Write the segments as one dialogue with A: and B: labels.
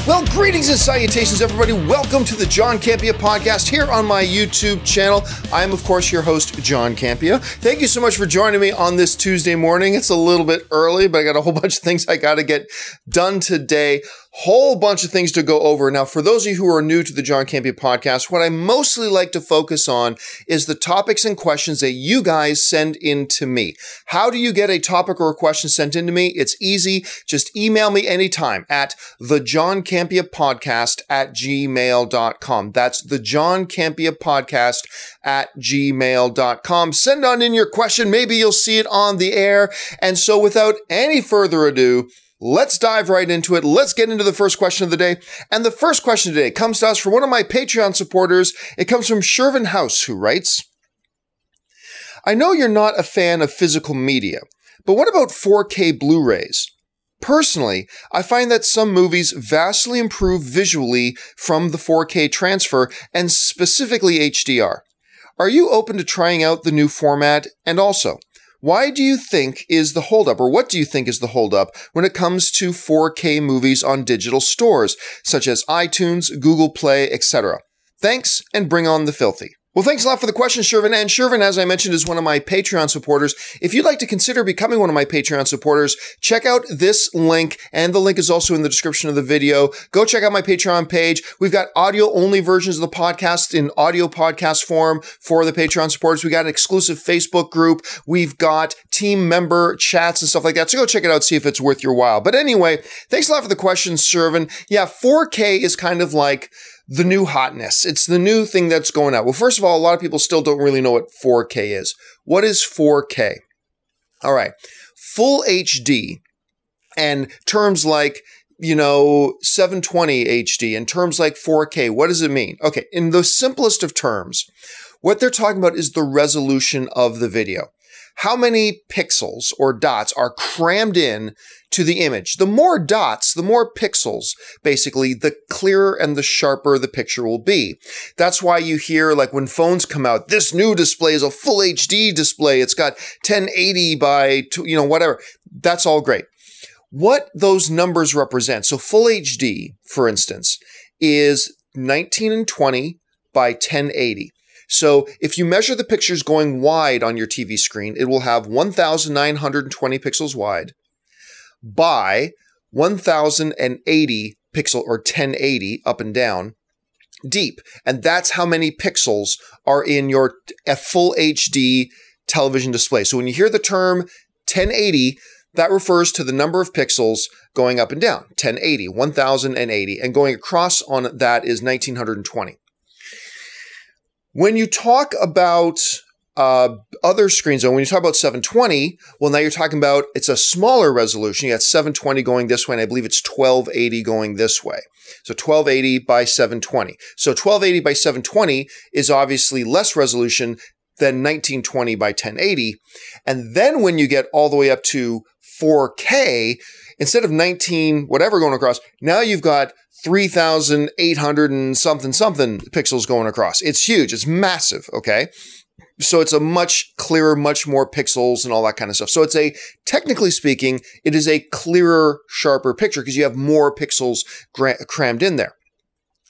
A: Well, greetings and salutations, everybody. Welcome to the John Campea podcast here on my YouTube channel. I am, of course, your host, John Campea. Thank you so much for joining me on this Tuesday morning. It's a little bit early, but I got a whole bunch of things I got to get done today. Whole bunch of things to go over. Now, for those of you who are new to the John Campea podcast, what I mostly like to focus on is the topics and questions that you guys send in to me. How do you get a topic or a question sent in to me? It's easy. Just email me anytime at thejohncampeapodcast@gmail.com. That's thejohncampeapodcast@gmail.com. Send on in your question. Maybe you'll see it on the air. And so without any further ado, let's dive right into it. Let's get into the first question of the day. And the first question today comes to us from one of my Patreon supporters. It comes from Shervin House, who writes, I know you're not a fan of physical media, but what about 4K Blu-rays? Personally, I find that some movies vastly improve visually from the 4K transfer and specifically HDR. Are you open to trying out the new format? And also, why do you think is the holdup, or what do you think is the holdup when it comes to 4K movies on digital stores, such as iTunes, Google Play, etc.? Thanks, and bring on the filthy. Well, thanks a lot for the question, Shervin. And Shervin, as I mentioned, is one of my Patreon supporters. If you'd like to consider becoming one of my Patreon supporters, check out this link, and the link is also in the description of the video. Go check out my Patreon page. We've got audio-only versions of the podcast in audio podcast form for the Patreon supporters. We got an exclusive Facebook group. We've got team member chats and stuff like that. So go check it out, see if it's worth your while. But anyway, thanks a lot for the question, Shervin. Yeah, 4K is kind of like the new hotness. It's the new thing that's going out. Well, first of all, a lot of people still don't really know what 4K is. What is 4K? All right. Full HD and terms like, 720 HD and terms like 4K. What does it mean? Okay. In the simplest of terms, what they're talking about is the resolution of the video. How many pixels or dots are crammed in to the image? The more dots, the more pixels, basically, the clearer and the sharper the picture will be. That's why you hear, like, when phones come out, this new display is a full HD display. It's got 1080 by, whatever. That's all great. What those numbers represent, so full HD, for instance, is 1920 by 1080. So if you measure the pictures going wide on your TV screen, it will have 1,920 pixels wide by 1,080 pixel or 1080 up and down deep. And that's how many pixels are in your full HD television display. So when you hear the term 1080, that refers to the number of pixels going up and down. 1080, 1,080, and going across on that is 1,920. When you talk about other screens, though, when you talk about 720, well, now you're talking about it's a smaller resolution. You got 720 going this way, and I believe it's 1280 going this way. So 1280 by 720. So 1280 by 720 is obviously less resolution than 1920 by 1080. And then when you get all the way up to 4K, instead of 19 whatever going across, now you've got 3,800 and something pixels going across. It's huge. It's massive, okay? So it's a much clearer, much more pixels and all that kind of stuff. So it's technically speaking, it is a clearer, sharper picture because you have more pixels crammed in there.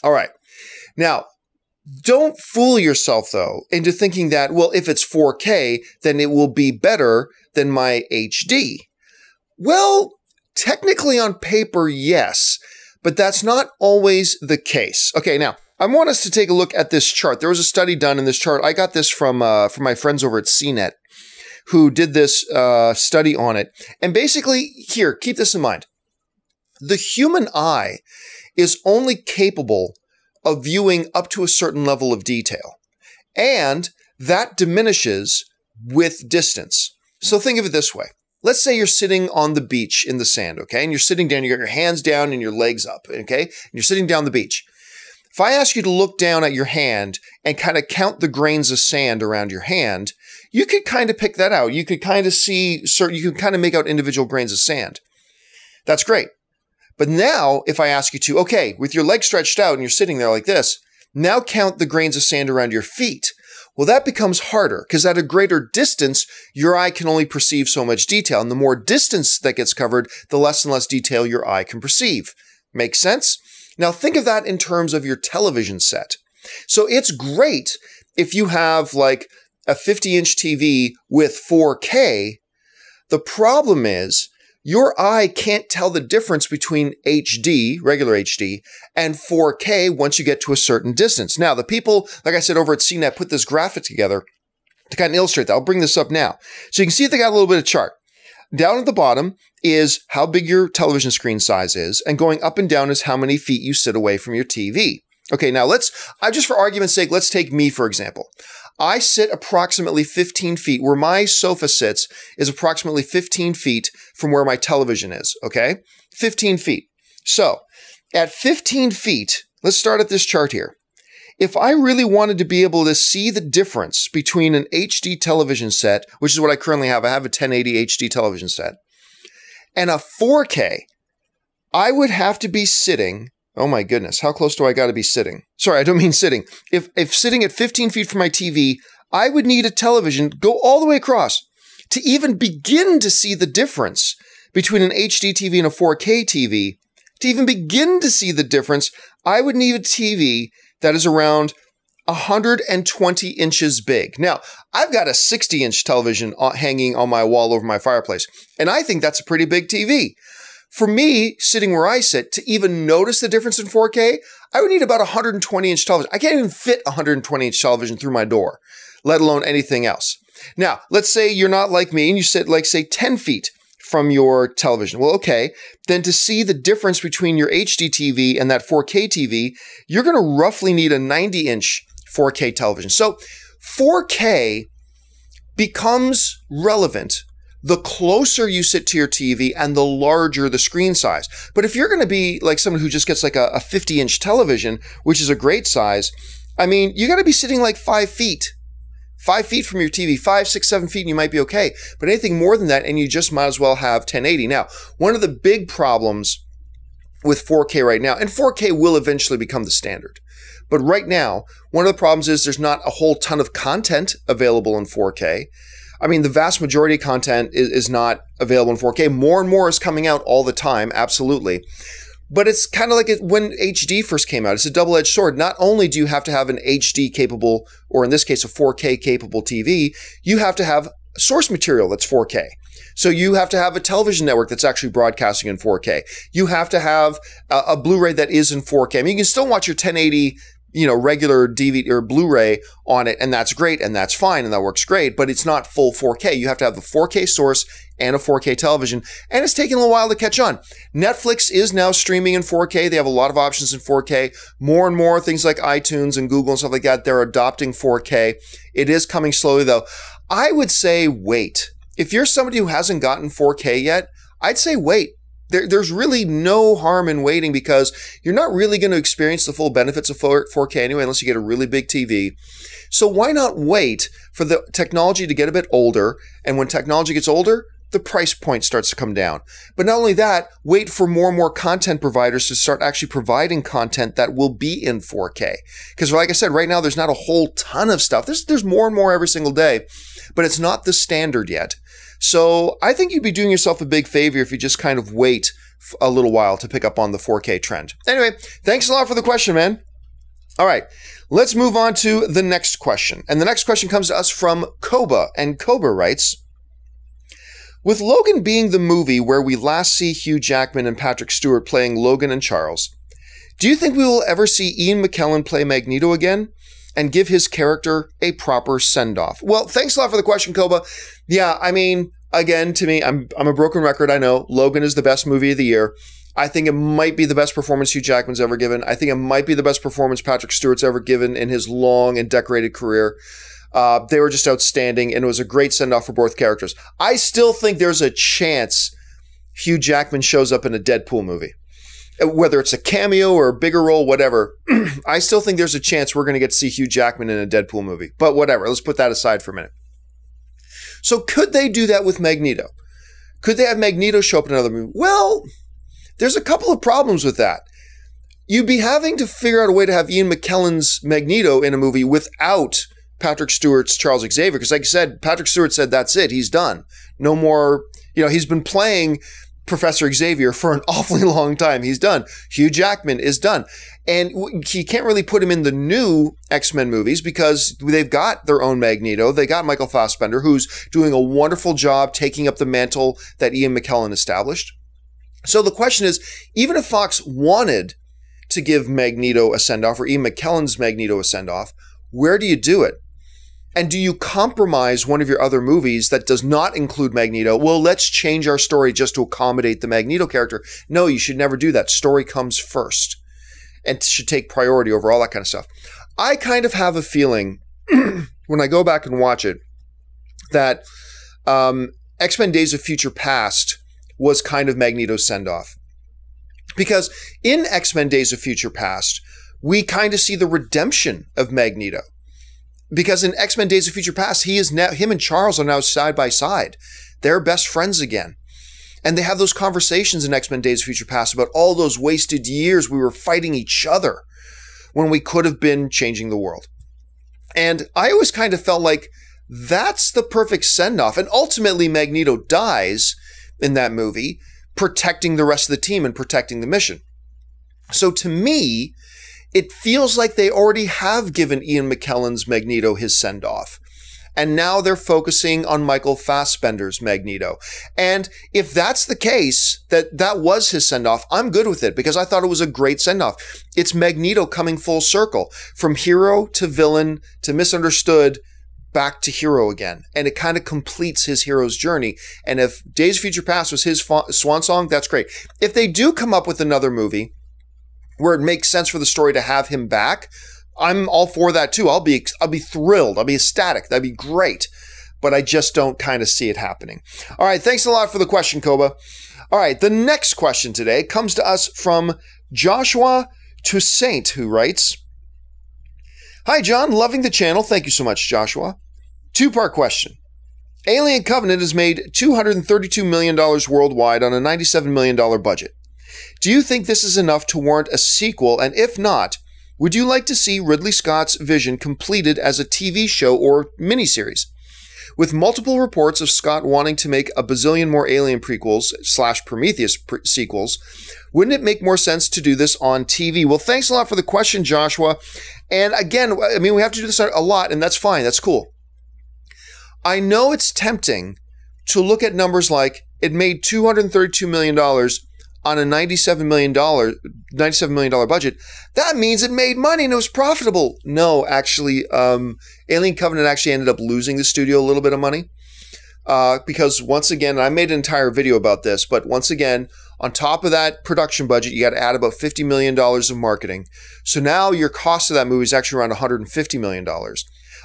A: All right. Now, don't fool yourself, though, into thinking that, well, if it's 4K, then it will be better than my HD. Well, technically on paper, yes. But that's not always the case. Okay, now, I want us to take a look at this chart. There was a study done in this chart. I got this from my friends over at CNET, who did this study on it. And basically, here, keep this in mind. The human eye is only capable of viewing up to a certain level of detail. And that diminishes with distance. So think of it this way. Let's say you're sitting on the beach in the sand, okay? And you're sitting down, you got your hands down and your legs up, okay? And you're sitting down the beach. If I ask you to look down at your hand and kind of count the grains of sand around your hand, you could kind of pick that out. You could kind of see, you could kind of make out individual grains of sand. That's great. But now, if I ask you to, okay, with your legs stretched out and you're sitting there like this, now count the grains of sand around your feet. Well, that becomes harder because at a greater distance, your eye can only perceive so much detail. And the more distance that gets covered, the less and less detail your eye can perceive. Makes sense? Now think of that in terms of your television set. So it's great if you have like a 50-inch TV with 4K. The problem is your eye can't tell the difference between HD, regular HD, and 4K once you get to a certain distance. Now, the people, like I said, over at CNET put this graphic together to kind of illustrate that. I'll bring this up now. So you can see they got a little bit of chart. Down at the bottom is how big your television screen size is, and going up and down is how many feet you sit away from your TV. Okay, now just for argument's sake, let's take me, for example. I sit approximately 15 feet. Where my sofa sits is approximately 15 feet from where my television is, okay? 15 feet. So, at 15 feet, let's start at this chart here. If I really wanted to be able to see the difference between an HD television set, which is what I currently have, I have a 1080 HD television set, and a 4K, I would have to be sitting, oh my goodness, how close do I got to be sitting? Sorry, I don't mean sitting. If sitting at 15 feet from my TV, I would need a television go all the way across to even begin to see the difference between an HD TV and a 4K TV. To even begin to see the difference, I would need a TV that is around 120 inches big. Now, I've got a 60-inch television hanging on my wall over my fireplace, and I think that's a pretty big TV. For me, sitting where I sit, to even notice the difference in 4K, I would need about a 120-inch television. I can't even fit a 120-inch television through my door, let alone anything else. Now, let's say you're not like me and you sit, like, say, 10 feet from your television. Well, okay, then to see the difference between your HD TV and that 4K TV, you're going to roughly need a 90-inch 4K television. So 4K becomes relevant the closer you sit to your TV and the larger the screen size. But if you're going to be like someone who just gets like a 50-inch television, which is a great size, I mean, you got to be sitting like 5 feet. 5 feet from your TV, 5, 6, 7 feet, and you might be okay. But anything more than that, and you just might as well have 1080. Now, one of the big problems with 4K right now, and 4K will eventually become the standard, but right now, one of the problems is there's not a whole ton of content available in 4K. I mean, the vast majority of content is not available in 4K. More and more is coming out all the time, absolutely. But it's kind of like when HD first came out. It's a double-edged sword. Not only do you have to have an HD capable, or in this case, a 4K capable TV, you have to have source material that's 4K. So you have to have a television network that's actually broadcasting in 4K. You have to have a Blu-ray that is in 4K. I mean, you can still watch your 1080, regular DVD or Blu-ray on it, and that's great, and that's fine, and that works great, but it's not full 4K. You have to have the 4K source and a 4K television, and it's taking a little while to catch on. Netflix is now streaming in 4K. They have a lot of options in 4K. More and more things like iTunes and Google and stuff like that, they're adopting 4K. It is coming slowly, though. I would say wait. If you're somebody who hasn't gotten 4K yet, I'd say wait. There's really no harm in waiting because you're not really going to experience the full benefits of 4K anyway unless you get a really big TV. So why not wait for the technology to get a bit older, and when technology gets older, the price point starts to come down. But not only that, wait for more and more content providers to start actually providing content that will be in 4K. Because like I said, right now there's not a whole ton of stuff. There's more and more every single day, but it's not the standard yet. So I think you'd be doing yourself a big favor if you just kind of wait a little while to pick up on the 4K trend. Anyway, thanks a lot for the question, man. All right, let's move on to the next question. And the next question comes to us from Koba. And Koba writes, with Logan being the movie where we last see Hugh Jackman and Patrick Stewart playing Logan and Charles, do you think we will ever see Ian McKellen play Magneto again and give his character a proper send-off? Well, thanks a lot for the question, Koba. Yeah, I mean, again, to me, I'm a broken record, I know. Logan is the best movie of the year. I think it might be the best performance Hugh Jackman's ever given. I think it might be the best performance Patrick Stewart's ever given in his long and decorated career. They were just outstanding, and it was a great send-off for both characters. I still think there's a chance Hugh Jackman shows up in a Deadpool movie. Whether it's a cameo or a bigger role, whatever, I still think there's a chance we're going to get to see Hugh Jackman in a Deadpool movie. But whatever, let's put that aside for a minute. So could they do that with Magneto? Could they have Magneto show up in another movie? Well, there's a couple of problems with that. You'd be having to figure out a way to have Ian McKellen's Magneto in a movie without Patrick Stewart's Charles Xavier. Because like I said, Patrick Stewart said, that's it, he's done. No more, he's been playing Professor Xavier for an awfully long time. He's done. Hugh Jackman is done. And he can't really put him in the new X-Men movies because they've got their own Magneto. They got Michael Fassbender, who's doing a wonderful job taking up the mantle that Ian McKellen established. So the question is, even if Fox wanted to give Magneto a send-off or Ian McKellen's Magneto a send-off, where do you do it? And do you compromise one of your other movies that does not include Magneto? Well, let's change our story just to accommodate the Magneto character. No, you should never do that. Story comes first and should take priority over all that kind of stuff. I kind of have a feeling when I go back and watch it that X-Men Days of Future Past was kind of Magneto's send-off. Because in X-Men Days of Future Past, we kind of see the redemption of Magneto. Because in X-Men Days of Future Past, him and Charles are now side by side. They're best friends again. And they have those conversations in X-Men Days of Future Past about all those wasted years we were fighting each other when we could have been changing the world. And I always kind of felt like that's the perfect send-off. And ultimately, Magneto dies in that movie, protecting the rest of the team and protecting the mission. So to me, it feels like they already have given Ian McKellen's Magneto his send-off. And now they're focusing on Michael Fassbender's Magneto. And if that's the case, that was his send-off, I'm good with it because I thought it was a great send-off. It's Magneto coming full circle from hero to villain to misunderstood back to hero again. And it kind of completes his hero's journey. And if Days of Future Past was his swan song, that's great. If they do come up with another movie where it makes sense for the story to have him back, I'm all for that too. I'll be thrilled. I'll be ecstatic. That'd be great. But I just don't kind of see it happening. All right. Thanks a lot for the question, Koba. All right. The next question today comes to us from Joshua Toussaint, who writes, "Hi, John. Loving the channel. Thank you so much, Joshua. Two-part question. Alien Covenant has made $232 million worldwide on a $97 million budget. Do you think this is enough to warrant a sequel? And if not, would you like to see Ridley Scott's vision completed as a TV show or miniseries? With multiple reports of Scott wanting to make a bazillion more Alien prequels / Prometheus sequels, wouldn't it make more sense to do this on TV?" Well, thanks a lot for the question, Joshua. And again, I mean, we have to do this a lot, and that's fine. That's cool. I know it's tempting to look at numbers like it made $232 million on a $97 million budget. That means it made money and it was profitable. No, actually, Alien Covenant actually ended up losing the studio a little bit of money. Because once again, I made an entire video about this, but once again, on top of that production budget, you got to add about $50 million of marketing. So now your cost of that movie is actually around $150 million.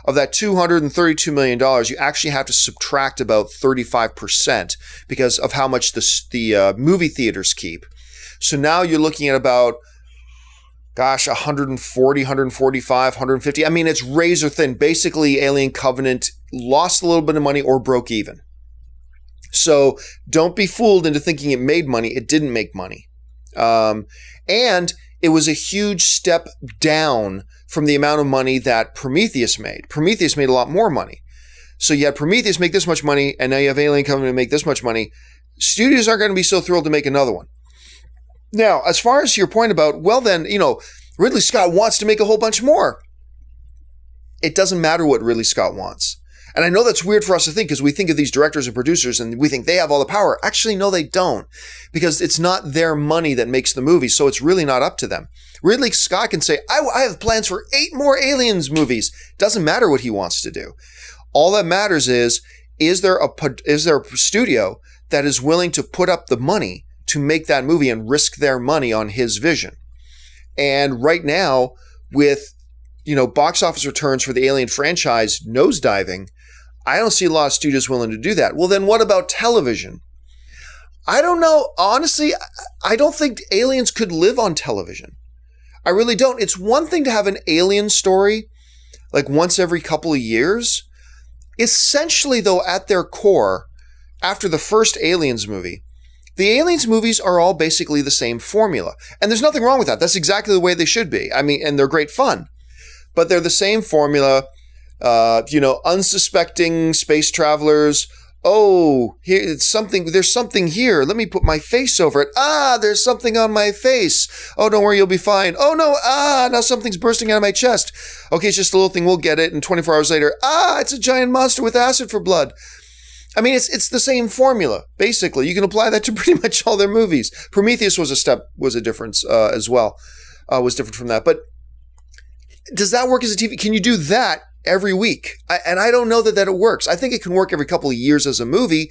A: Of that $232 million, you actually have to subtract about 35% because of how much the movie theaters keep. So now you're looking at about, gosh, 140, 145, 150. I mean, it's razor thin. Basically, Alien Covenant lost a little bit of money or broke even. So don't be fooled into thinking it made money. It didn't make money. And it was a huge step down from the amount of money that Prometheus made. Prometheus made a lot more money. So you had Prometheus make this much money, and now you have Alien Covenant make this much money. Studios aren't going to be so thrilled to make another one. Now, as far as your point about, well then, Ridley Scott wants to make a whole bunch more. It doesn't matter what Ridley Scott wants. And I know that's weird for us to think because we think of these directors and producers and we think they have all the power. Actually, no, they don't, because it's not their money that makes the movie. So it's really not up to them. Ridley Scott can say, I have plans for 8 more Aliens movies. Doesn't matter what he wants to do. All that matters is there a studio that is willing to put up the money to make that movie and risk their money on his vision? And right now, with box office returns for the Alien franchise nosediving, I don't see a lot of studios willing to do that. Well, then what about television? I don't know. Honestly, I don't think Aliens could live on television. I really don't. It's one thing to have an Alien story like once every couple of years. Essentially, though, at their core, after the first Aliens movie, the Aliens movies are all basically the same formula. And there's nothing wrong with that. That's exactly the way they should be. I mean, and they're great fun. But they're the same formula, unsuspecting space travelers, Oh, here it's something. There's something here. Let me put my face over it. Ah, there's something on my face. Oh, don't worry, you'll be fine. Oh no, now something's bursting out of my chest. Okay, it's just a little thing. We'll get it. And 24 hours later, it's a giant monster with acid for blood. I mean, it's the same formula, basically. You can apply that to pretty much all their movies. Prometheus was a difference as well. Was different from that. But does that work as a TV? Can you do that every week? And I don't know that it works. I think it can work every couple of years as a movie.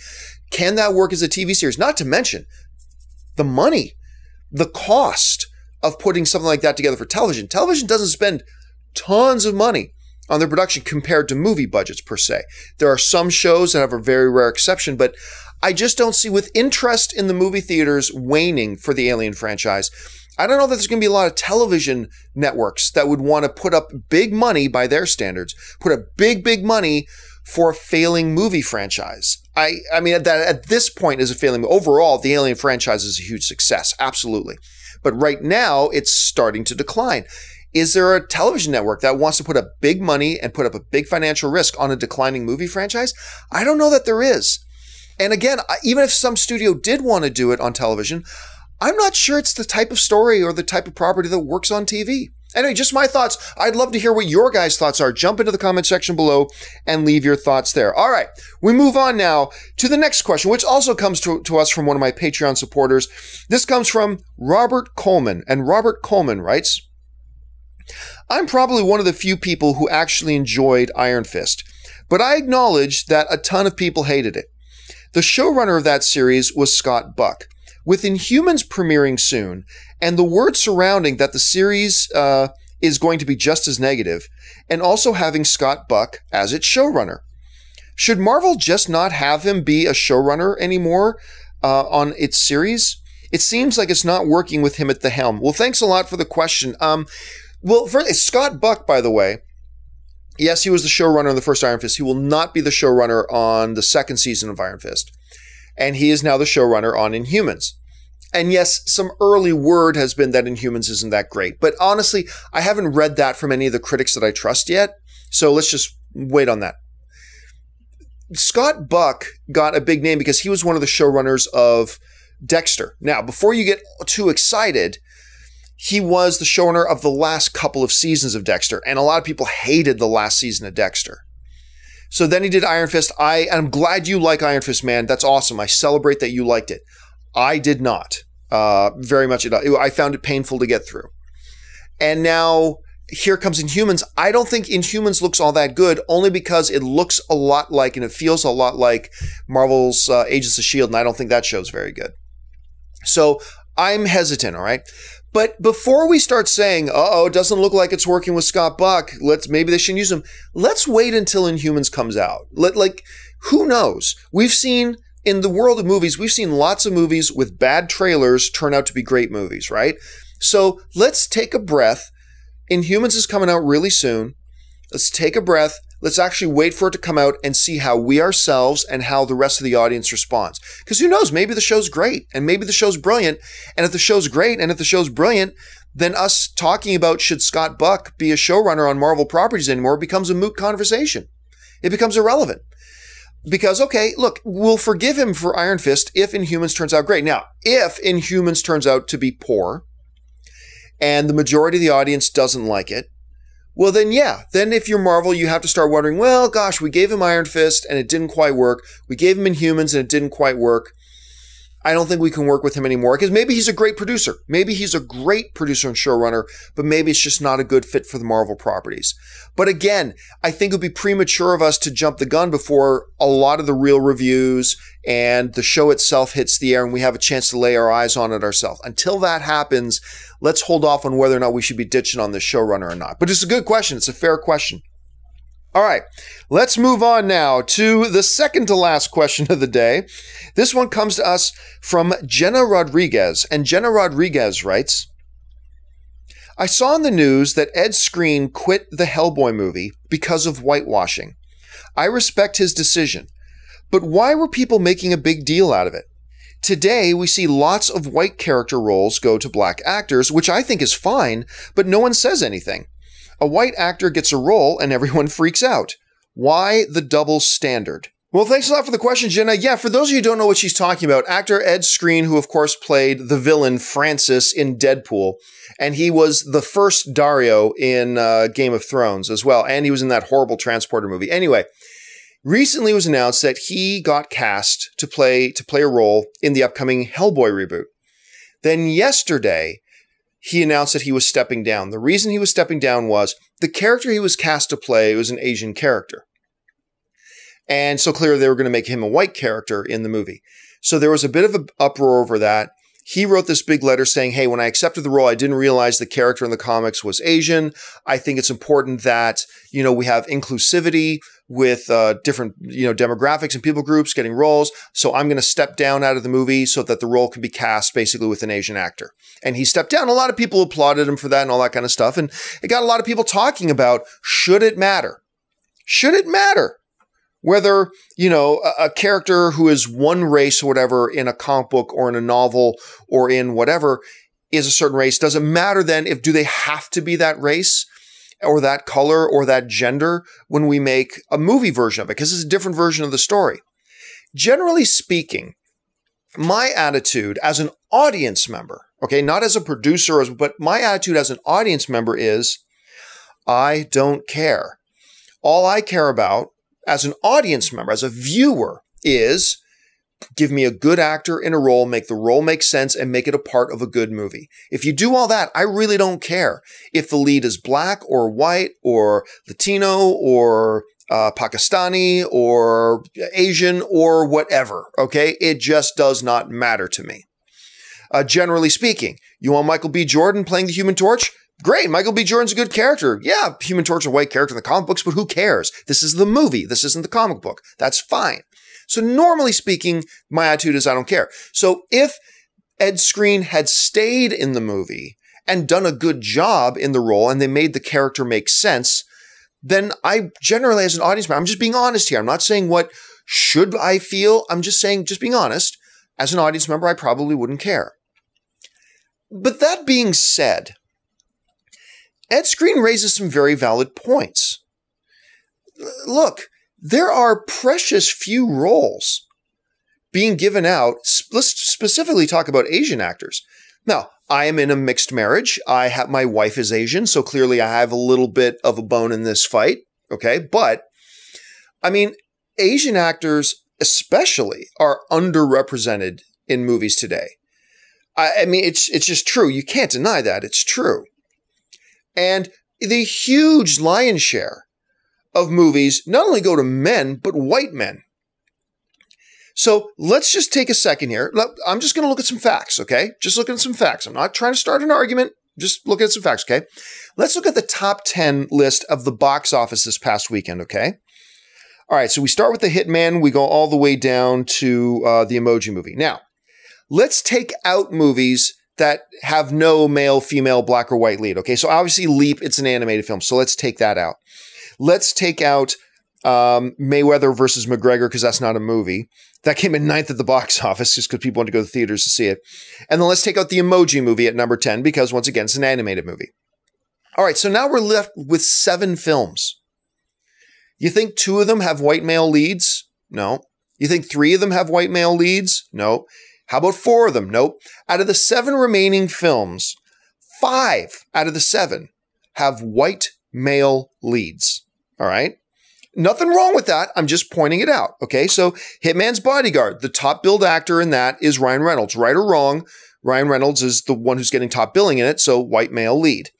A: Can that work as a TV series? Not to mention the money, the cost of putting something like that together for television. Television doesn't spend tons of money on their production compared to movie budgets per se. There are some shows that have a very rare exception, but I just don't see, with interest in the movie theaters waning for the Alien franchise, I don't know that there's going to be a lot of television networks that would want to put up big money by their standards, put up big money for a failing movie franchise. I mean, that at this point is a failing. Overall, the Alien franchise is a huge success, absolutely. But right now, it's starting to decline. Is there a television network that wants to put up big money and put up a big financial risk on a declining movie franchise? I don't know that there is. And again, even if some studio did want to do it on television, I'm not sure it's the type of story or the type of property that works on TV. Anyway, just my thoughts. I'd love to hear what your guys' thoughts are. Jump into the comment section below and leave your thoughts there. All right, we move on now to the next question, which also comes to us from one of my Patreon supporters. This comes from Robert Coleman, and Robert Coleman writes, I'm probably one of the few people who actually enjoyed Iron Fist, but I acknowledge that a ton of people hated it. The showrunner of that series was Scott Buck. With Inhumans premiering soon, and the word surrounding that the series is going to be just as negative, and also having Scott Buck as its showrunner, should Marvel just not have him be a showrunner anymore on its series? It seems like it's not working with him at the helm. Well, thanks a lot for the question. Well, Scott Buck, by the way, yes, he was the showrunner on the first Iron Fist. He will not be the showrunner on the second season of Iron Fist. And he is now the showrunner on Inhumans. And yes, some early word has been that Inhumans isn't that great. But honestly, I haven't read that from any of the critics that I trust yet. So let's just wait on that. Scott Buck got a big name because he was one of the showrunners of Dexter. Now, before you get too excited, he was the showrunner of the last couple of seasons of Dexter. And a lot of people hated the last season of Dexter. So then he did Iron Fist. I'm glad you like Iron Fist, man. That's awesome. I celebrate that you liked it. I did not. Very much. I found it painful to get through. And now here comes Inhumans. I don't think Inhumans looks all that good, only because it looks a lot like, and it feels a lot like Marvel's Agents of S.H.I.E.L.D., and I don't think that show's very good. So I'm hesitant, all right? But before we start saying, it doesn't look like it's working with Scott Buck, maybe they shouldn't use him, let's wait until Inhumans comes out. Who knows? We've seen, in the world of movies, we've seen lots of movies with bad trailers turn out to be great movies, right? So let's take a breath. Inhumans is coming out really soon. Let's take a breath. Let's actually wait for it to come out and see how we ourselves and how the rest of the audience responds. Because who knows, maybe the show's great and maybe the show's brilliant. And if the show's great and if the show's brilliant, then us talking about should Scott Buck be a showrunner on Marvel properties anymore becomes a moot conversation. It becomes irrelevant. Because, okay, look, we'll forgive him for Iron Fist if Inhumans turns out great. Now, if Inhumans turns out to be poor and the majority of the audience doesn't like it, well, then, yeah. Then if you're Marvel, you have to start wondering, well, gosh, we gave him Iron Fist and it didn't quite work. We gave him Inhumans and it didn't quite work. I don't think we can work with him anymore because maybe he's a great producer. Maybe he's a great producer and showrunner, but maybe it's just not a good fit for the Marvel properties. But again, I think it would be premature of us to jump the gun before a lot of the real reviews and the show itself hits the air and we have a chance to lay our eyes on it ourselves. Until that happens, let's hold off on whether or not we should be ditching on this showrunner or not. But it's a good question. It's a fair question. All right, let's move on now to the second to last question of the day. This one comes to us from Jenna Rodriguez, and Jenna Rodriguez writes, I saw in the news that Ed Skrein quit the Hellboy movie because of whitewashing. I respect his decision, but why were people making a big deal out of it? Today, we see lots of white character roles go to black actors, which I think is fine, but no one says anything. A white actor gets a role and everyone freaks out. Why the double standard? Well, thanks a lot for the question, Jenna. Yeah, for those of you who don't know what she's talking about, actor Ed Skrein, who of course played the villain Francis in Deadpool, and he was the first Dario in Game of Thrones as well, and he was in that horrible Transporter movie. Anyway, recently it was announced that he got cast to play a role in the upcoming Hellboy reboot. Then yesterday, he announced that he was stepping down. The reason he was stepping down was the character he was cast to play was an Asian character. And so clearly they were going to make him a white character in the movie. So there was a bit of an uproar over that. He wrote this big letter saying, hey, when I accepted the role, I didn't realize the character in the comics was Asian. I think it's important that, we have inclusivity with different, demographics and people groups getting roles. So I'm going to step down out of the movie so that the role can be cast basically with an Asian actor. And he stepped down. A lot of people applauded him for that and all that kind of stuff. And it got a lot of people talking about, should it matter? Should it matter? Whether, a character who is one race or whatever in a comic book or in a novel or in whatever is a certain race, does it matter then do they have to be that race or that color or that gender when we make a movie version of it? Because it's a different version of the story. Generally speaking, my attitude as an audience member, okay, not as a producer, but my attitude as an audience member is, I don't care. All I care about as an audience member, as a viewer, is give me a good actor in a role, make the role make sense, and make it a part of a good movie. If you do all that, I really don't care if the lead is black or white or Latino or Pakistani or Asian or whatever, okay? It just does not matter to me. Generally speaking, you want Michael B. Jordan playing the Human Torch? Great, Michael B. Jordan's a good character. Yeah, Human Torch is a white character in the comic books, but who cares? This is the movie. This isn't the comic book. That's fine. So normally speaking, my attitude is I don't care. So if Ed Skrein had stayed in the movie and done a good job in the role and they made the character make sense, then I generally, as an audience member, I'm just being honest here. I'm not saying what should I feel. I'm just saying, just being honest, as an audience member, I probably wouldn't care. But that being said, Ed Skrein raises some very valid points. Look, there are precious few roles being given out. Let's specifically talk about Asian actors. Now, I am in a mixed marriage. My wife is Asian, so clearly I have a little bit of a bone in this fight. Okay, but I mean, Asian actors especially are underrepresented in movies today. I mean, it's just true. You can't deny that. It's true. And the huge lion's share of movies not only go to men, but white men. So let's just take a second here. I'm just going to look at some facts, okay? Just looking at some facts. I'm not trying to start an argument. Just looking at some facts, okay? Let's look at the top 10 list of the box office this past weekend, okay? All right, so we start with The Hitman. We go all the way down to the Emoji Movie. Now, let's take out movies that have no male, female, black, or white lead. Okay, so obviously Leap, it's an animated film, so let's take that out. Let's take out Mayweather versus McGregor, because that's not a movie. That came in 9th at the box office, just because people want to go to the theaters to see it. And then let's take out the Emoji Movie at number 10, because once again, it's an animated movie. All right, so now we're left with 7 films. You think 2 of them have white male leads? No. You think 3 of them have white male leads? No. How about 4 of them? Nope. Out of the 7 remaining films, 5 out of the 7 have white male leads. All right? Nothing wrong with that. I'm just pointing it out. Okay? So Hitman's Bodyguard, the top billed actor in that is Ryan Reynolds. Right or wrong, Ryan Reynolds is the one who's getting top billing in it, so white male lead.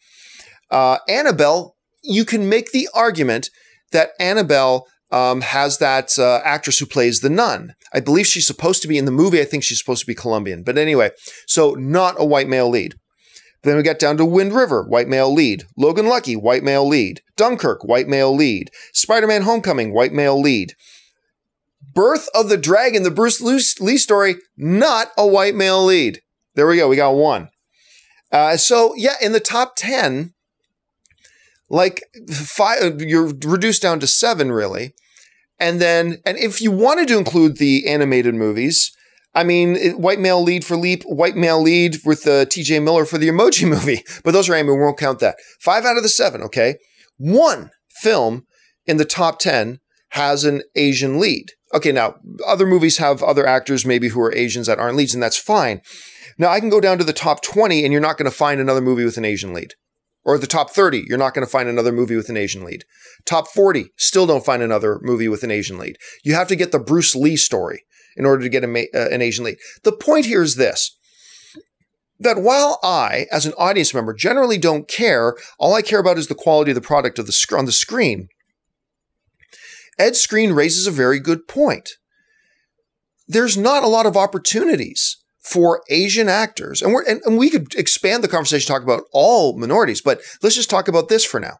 A: Annabelle, you can make the argument that Annabelle has that actress who plays the nun. I believe she's supposed to be in the movie. I think she's supposed to be Colombian. But anyway, so not a white male lead. Then we get down to Wind River, white male lead. Logan Lucky, white male lead. Dunkirk, white male lead. Spider-Man Homecoming, white male lead. Birth of the Dragon, the Bruce Lee story, not a white male lead. There we go. We got 1. So yeah, in the top 10, like 5, you're reduced down to 7 really. And if you wanted to include the animated movies, I mean, white male lead for Leap, white male lead with TJ Miller for the Emoji Movie. But those are anime, we won't count that. 5 out of the 7, okay? 1 film in the top 10 has an Asian lead, Okay, now, other movies have other actors maybe who are Asians that aren't leads, and that's fine. Now, I can go down to the top 20, and you're not going to find another movie with an Asian lead. Or the top 30, you're not going to find another movie with an Asian lead. Top 40, still don't find another movie with an Asian lead. You have to get the Bruce Lee story in order to get an Asian lead. The point here is this, that while I, as an audience member, generally don't care, all I care about is the quality of the product on the screen. Ed Skrein raises a very good point. There's not a lot of opportunities for Asian actors, and we could expand the conversation, talk about all minorities, but let's just talk about this for now.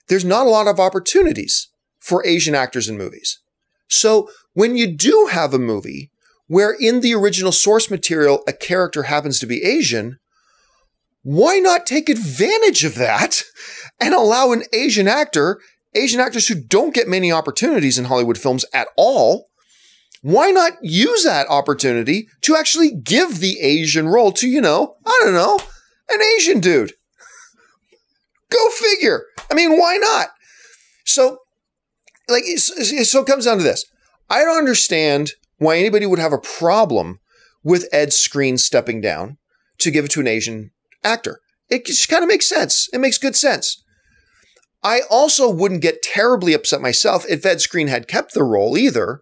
A: There's not a lot of opportunities for Asian actors in movies. So when you do have a movie where in the original source material a character happens to be Asian, why not take advantage of that and allow an Asian actors who don't get many opportunities in Hollywood films at all, why not use that opportunity to actually give the Asian role to, I don't know, an Asian dude? Go figure. I mean, why not? So it comes down to this. I don't understand why anybody would have a problem with Ed Skrein stepping down to give it to an Asian actor. It just kind of makes sense. It makes good sense. I also wouldn't get terribly upset myself if Ed Skrein had kept the role either,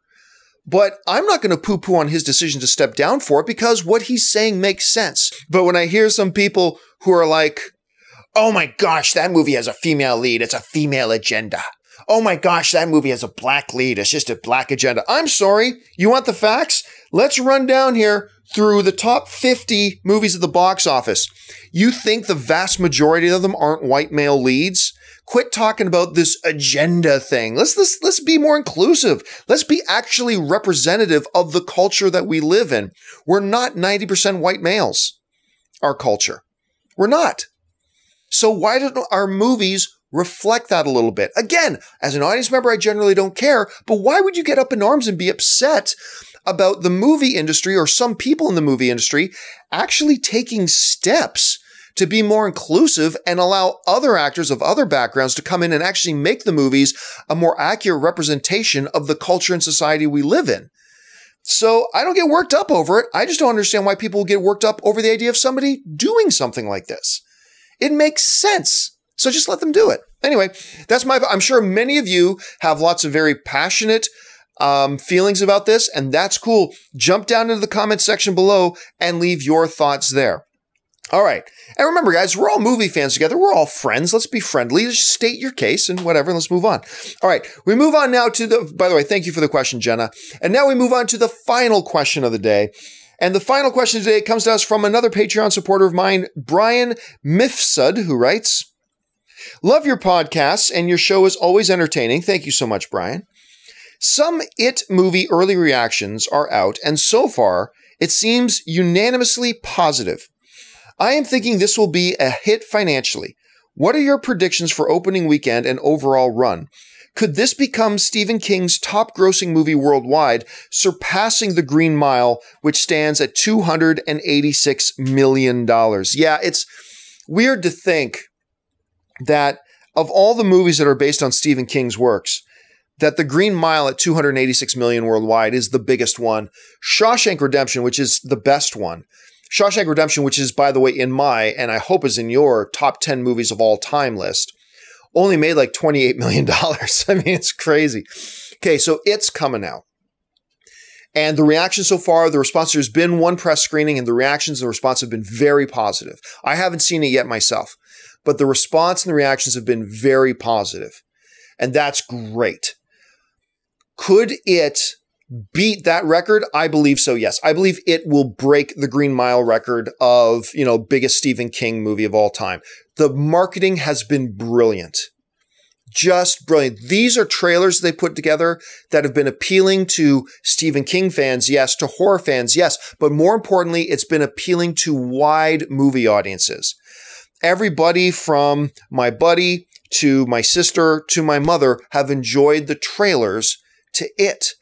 A: but I'm not going to poo-poo on his decision to step down for it because what he's saying makes sense. But when I hear some people who are like, oh my gosh, that movie has a female lead, it's a female agenda. Oh my gosh, that movie has a black lead, it's just a black agenda. I'm sorry, you want the facts? Let's run down here through the top 50 movies at the box office. You think the vast majority of them aren't white male leads? Quit talking about this agenda thing. Let's be more inclusive. Let's be actually representative of the culture that we live in. We're not 90% white males, our culture. We're not. So why don't our movies reflect that a little bit? Again, as an audience member, I generally don't care, but why would you get up in arms and be upset about the movie industry or some people in the movie industry actually taking steps to be more inclusive and allow other actors of other backgrounds to come in and actually make the movies a more accurate representation of the culture and society we live in? So I don't get worked up over it. I just don't understand why people get worked up over the idea of somebody doing something like this. It makes sense. So just let them do it. Anyway, I'm sure many of you have lots of very passionate feelings about this, and that's cool. Jump down into the comment section below and leave your thoughts there. All right. And remember, guys, we're all movie fans together. We're all friends. Let's be friendly. Just state your case and whatever. Let's move on. All right. We move on now to by the way, thank you for the question, Jenna. And now we move on to the final question of the day. And the final question today comes to us from another Patreon supporter of mine, Brian Mifsud, who writes, love your podcasts and your show is always entertaining. Thank you so much, Brian. Some It movie early reactions are out, and so far, it seems unanimously positive. I am thinking this will be a hit financially. What are your predictions for opening weekend and overall run? Could this become Stephen King's top grossing movie worldwide, surpassing The Green Mile, which stands at $286 million? Yeah, it's weird to think that of all the movies that are based on Stephen King's works, that The Green Mile at $286 million worldwide is the biggest one. Shawshank Redemption, which is the best one. Shawshank Redemption, which is, by the way, in my, and I hope is in your top 10 movies of all time list, only made like $28 million. I mean, it's crazy. Okay, so it's coming out. And the reaction so far, the response, there's been one press screening, and the reactions and the response have been very positive. I haven't seen it yet myself, but the response and the reactions have been very positive. And that's great. Could it beat that record? I believe so, yes. I believe it will break the Green Mile record of, biggest Stephen King movie of all time. The marketing has been brilliant. Just brilliant. These are trailers they put together that have been appealing to Stephen King fans, yes, to horror fans, yes, but more importantly, it's been appealing to wide movie audiences. Everybody from my buddy to my sister to my mother have enjoyed the trailers to it.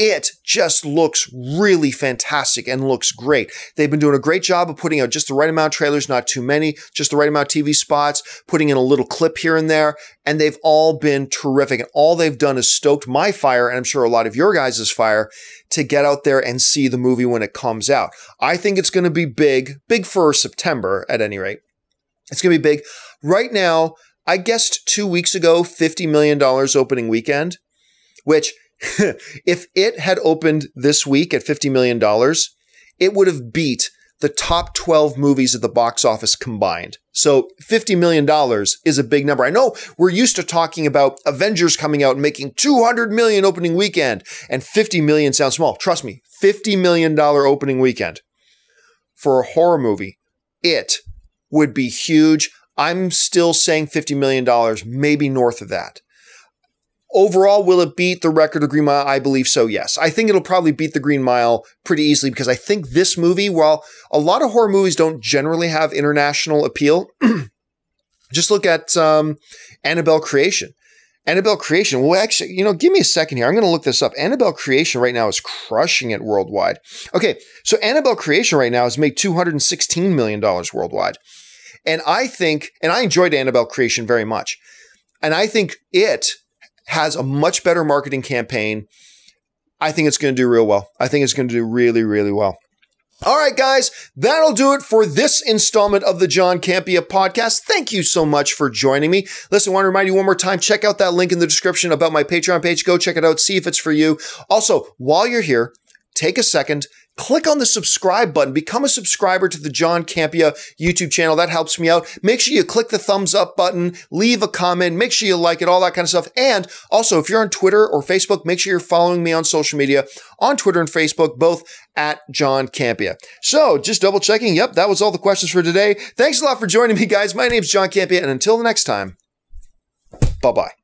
A: it just looks really fantastic and looks great. They've been doing a great job of putting out just the right amount of trailers, not too many, just the right amount of TV spots, putting in a little clip here and there, and they've all been terrific. And all they've done is stoked my fire, and I'm sure a lot of your guys' fire, to get out there and see the movie when it comes out. I think it's going to be big for September at any rate. It's going to be big. Right now, I guessed 2 weeks ago, $50 million opening weekend, which if it had opened this week at $50 million, it would have beat the top 12 movies at the box office combined. So $50 million is a big number. I know we're used to talking about Avengers coming out and making $200 million opening weekend, and $50 million sounds small. Trust me, $50 million opening weekend for a horror movie, it would be huge. I'm still saying $50 million, maybe north of that. Overall, will it beat the record of Green Mile? I believe so, yes. I think it'll probably beat the Green Mile pretty easily because I think this movie, while a lot of horror movies don't generally have international appeal, just look at Annabelle Creation. Annabelle Creation, well, actually, give me a second here. I'm going to look this up. Annabelle Creation right now is crushing it worldwide. Okay, so Annabelle Creation right now has made $216 million worldwide. And I enjoyed Annabelle Creation very much. And I think it has a much better marketing campaign. I think it's going to do real well. I think it's going to do really, really well. All right, guys, that'll do it for this installment of the John Campea podcast. Thank you so much for joining me. Listen, I want to remind you one more time, check out that link in the description about my Patreon page. Go check it out, see if it's for you. Also, while you're here, take a second, click on the subscribe button. Become a subscriber to the John Campea YouTube channel. That helps me out. Make sure you click the thumbs up button, leave a comment, make sure you like it, all that kind of stuff. And also, if you're on Twitter or Facebook, make sure you're following me on social media, on Twitter and Facebook, both at John Campea. So just double checking. Yep, that was all the questions for today. Thanks a lot for joining me, guys. My name's John Campea, and until the next time, bye-bye.